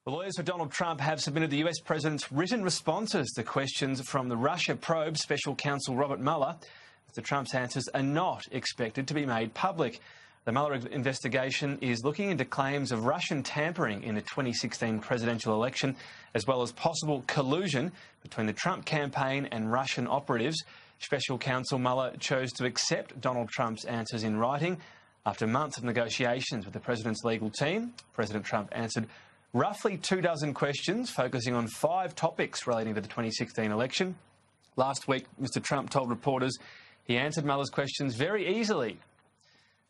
The lawyers for Donald Trump have submitted the US president's written responses to questions from the Russia probe special counsel Robert Mueller. Mr Trump's answers are not expected to be made public. The Mueller investigation is looking into claims of Russian tampering in the 2016 presidential election, as well as possible collusion between the Trump campaign and Russian operatives. Special counsel Mueller chose to accept Donald Trump's answers in writing. After months of negotiations with the president's legal team, President Trump answered roughly 24 questions, focusing on 5 topics relating to the 2016 election. Last week, Mr Trump told reporters he answered Mueller's questions very easily.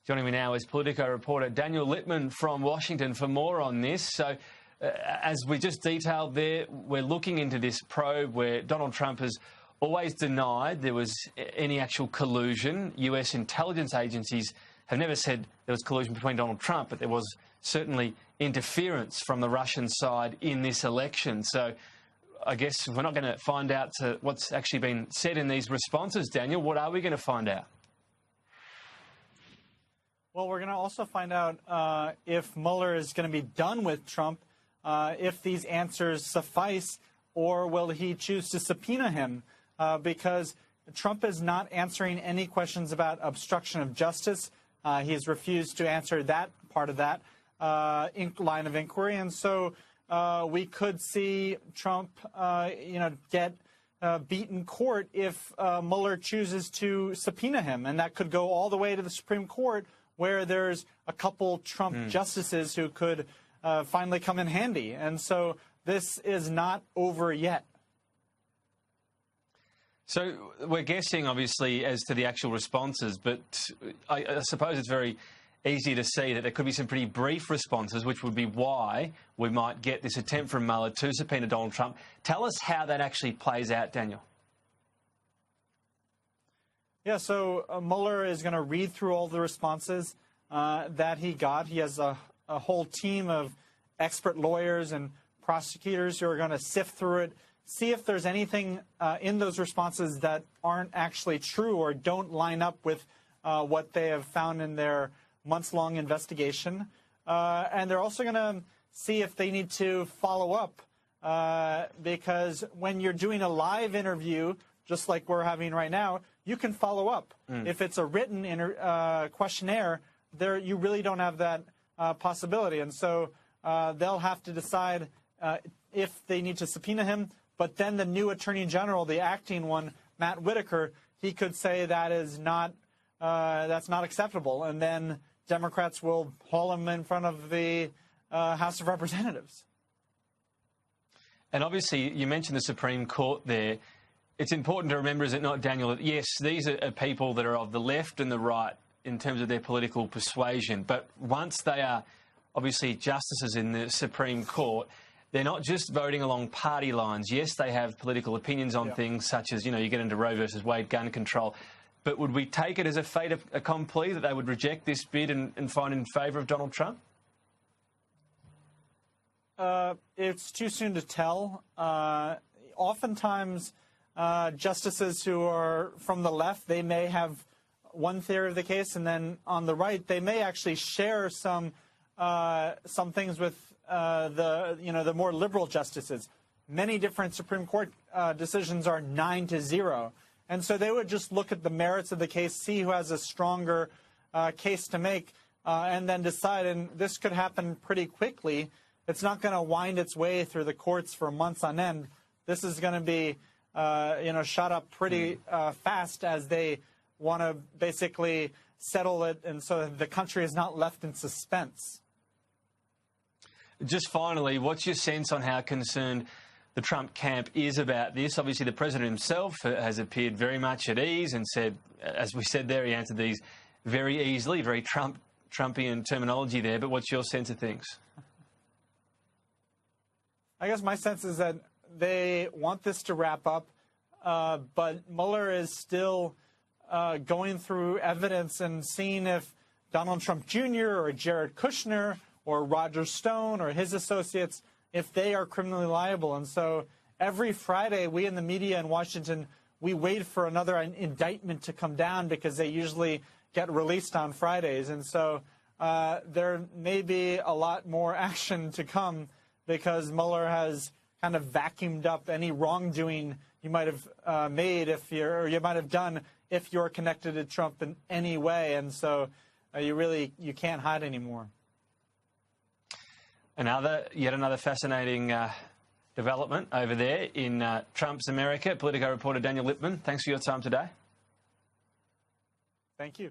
Joining me now is Politico reporter Daniel Littman from Washington for more on this. So, as we just detailed there, we're looking into this probe where Donald Trump has always denied there was any actual collusion. US intelligence agencies have never said there was collusion between Donald Trump, but there was certainly interference from the Russian side in this election. So I guess we're not going to find out what's actually been said in these responses, Daniel. What are we going to find out? Well, we're going to also find out if Mueller is going to be done with Trump, if these answers suffice, or will he choose to subpoena him? Because Trump is not answering any questions about obstruction of justice. He has refused to answer that part of that line of inquiry. And so we could see Trump, get beat in court if Mueller chooses to subpoena him. And that could go all the way to the Supreme Court, where there's a couple Trump justices who could finally come in handy. And so this is not over yet. So we're guessing, obviously, as to the actual responses, but I suppose it's very easy to see that there could be some pretty brief responses, which would be why we might get this attempt from Mueller to subpoena Donald Trump. Tell us how that actually plays out, Daniel. Yeah, so Mueller is going to read through all the responses that he got. He has a whole team of expert lawyers and prosecutors who are going to sift through it, see if there's anything in those responses that aren't actually true or don't line up with what they have found in their months-long investigation. And they're also going to see if they need to follow up, because when you're doing a live interview, just like we're having right now, you can follow up. If it's a written questionnaire, you really don't have that possibility. And so they'll have to decide if they need to subpoena him. But then the new Attorney General, the acting one, Matt Whitaker, he could say that is not that's not acceptable. And then Democrats will haul him in front of the House of Representatives. And obviously, you mentioned the Supreme Court there. It's important to remember, is it not, Daniel, that yes, these are people that are of the left and the right in terms of their political persuasion. But once they are obviously justices in the Supreme Court, they're not just voting along party lines. Yes, they have political opinions on things such as, you get into Roe versus Wade, gun control. But would we take it as a fait accompli that they would reject this bid and find in favour of Donald Trump? It's too soon to tell. Oftentimes, justices who are from the left, they may have one theory of the case, and then on the right, they may actually share some things with the more liberal justices. Many different Supreme Court decisions are 9-0. And so they would just look at the merits of the case, see who has a stronger case to make, and then decide. And this could happen pretty quickly. It's not going to wind its way through the courts for months on end. This is going to be, shot up pretty fast as they want to basically settle it, and so the country is not left in suspense. Just finally, what's your sense on how concerned the Trump camp is about this? Obviously, the president himself has appeared very much at ease and said, as we said there, he answered these very easily, very Trumpian terminology there. But what's your sense of things? I guess my sense is that they want this to wrap up, but Mueller is still going through evidence and seeing if Donald Trump Jr. or Jared Kushner or Roger Stone or his associates, if they are criminally liable. And so every Friday, we in the media in Washington, we wait for another indictment to come down because they usually get released on Fridays. And so there may be a lot more action to come because Mueller has kind of vacuumed up any wrongdoing you might have made you might have done if you're connected to Trump in any way, and so you can't hide anymore. Yet another fascinating development over there in Trump's America. Politico reporter Daniel Lippman, thanks for your time today. Thank you.